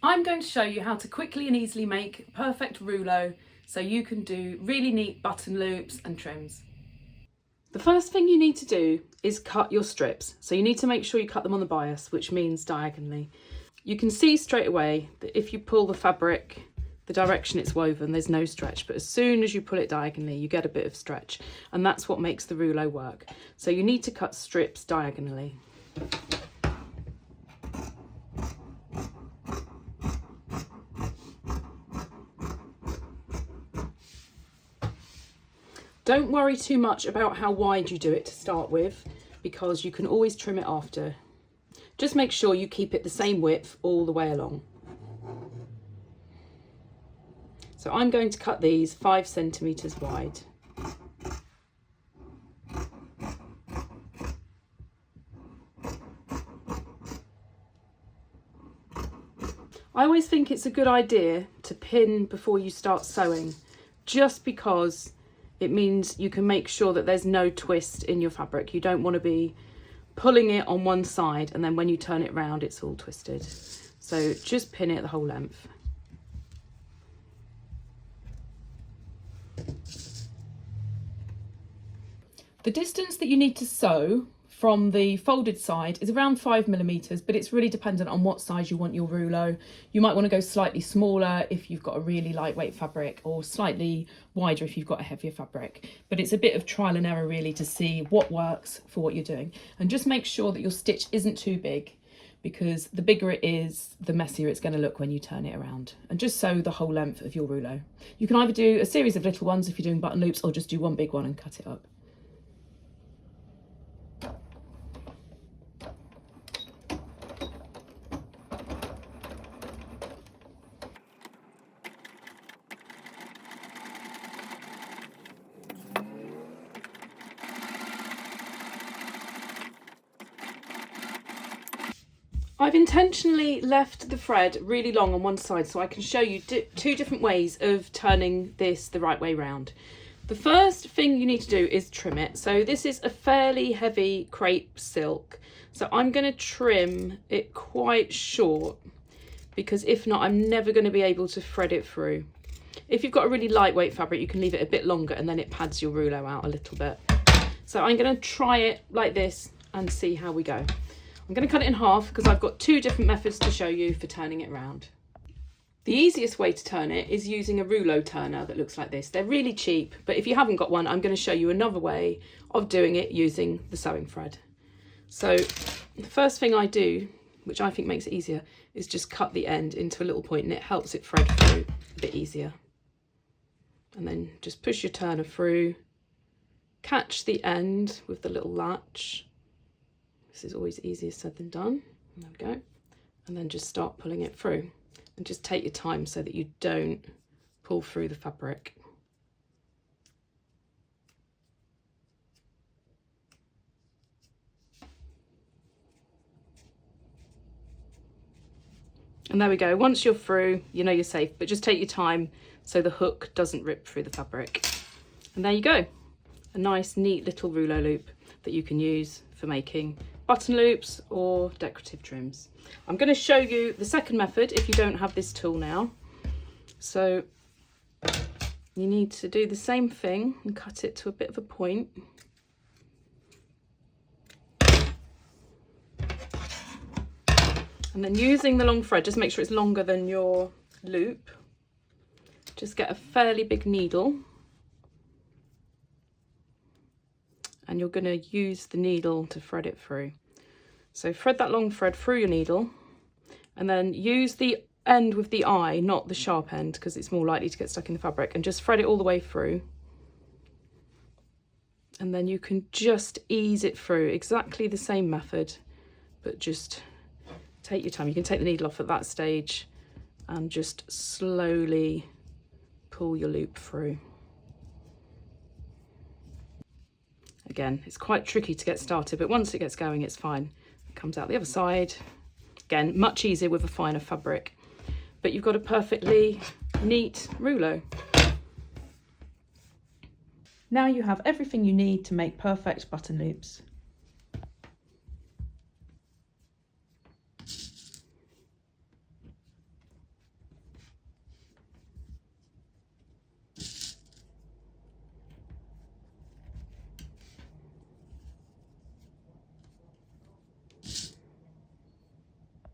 I'm going to show you how to quickly and easily make perfect rouleau so you can do really neat button loops and trims. The first thing you need to do is cut your strips. So you need to make sure you cut them on the bias, which means diagonally. You can see straight away that if you pull the fabric the direction it's woven, there's no stretch, but as soon as you pull it diagonally you get a bit of stretch, and that's what makes the rouleau work. So you need to cut strips diagonally. Don't worry too much about how wide you do it to start with, because you can always trim it after. Just make sure you keep it the same width all the way along. So I'm going to cut these 5 centimetres wide. I always think it's a good idea to pin before you start sewing, just because it means you can make sure that there's no twist in your fabric. You don't want to be pulling it on one side and then when you turn it round it's all twisted. So just pin it the whole length. The distance that you need to sew from the folded side is around 5mm, but it's really dependent on what size you want your rouleau. You might want to go slightly smaller if you've got a really lightweight fabric, or slightly wider if you've got a heavier fabric. But it's a bit of trial and error really to see what works for what you're doing. And just make sure that your stitch isn't too big, because the bigger it is, the messier it's going to look when you turn it around. And just sew the whole length of your rouleau. You can either do a series of little ones if you're doing button loops, or just do one big one and cut it up. I've intentionally left the thread really long on one side so I can show you two different ways of turning this the right way round. The first thing you need to do is trim it. So this is a fairly heavy crepe silk, so I'm going to trim it quite short, because if not I'm never going to be able to thread it through. If you've got a really lightweight fabric you can leave it a bit longer and then it pads your rouleau out a little bit. So I'm going to try it like this and see how we go. I'm going to cut it in half because I've got 2 different methods to show you for turning it round. The easiest way to turn it is using a rouleau turner that looks like this. They're really cheap, but if you haven't got one, I'm going to show you another way of doing it using the sewing thread. So the first thing I do, which I think makes it easier, is just cut the end into a little point, and it helps it thread through a bit easier. And then just push your turner through, catch the end with the little latch. This is always easier said than done. There we go. And then just start pulling it through. And just take your time so that you don't pull through the fabric. And there we go. Once you're through, you know you're safe, but just take your time so the hook doesn't rip through the fabric. And there you go. A nice, neat little rouleau loop that you can use for making button loops or decorative trims. I'm going to show you the second method if you don't have this tool now. So you need to do the same thing and cut it to a bit of a point. And then using the long thread, just make sure it's longer than your loop. Just get a fairly big needle. And you're going to use the needle to thread it through. So thread that long thread through your needle, and then use the end with the eye, not the sharp end, because it's more likely to get stuck in the fabric, and just thread it all the way through. And then you can just ease it through, exactly the same method, but just take your time. You can take the needle off at that stage and just slowly pull your loop through. Again, it's quite tricky to get started, but once it gets going, it's fine. It comes out the other side. Again, much easier with a finer fabric, but you've got a perfectly neat rouleau. Now you have everything you need to make perfect button loops.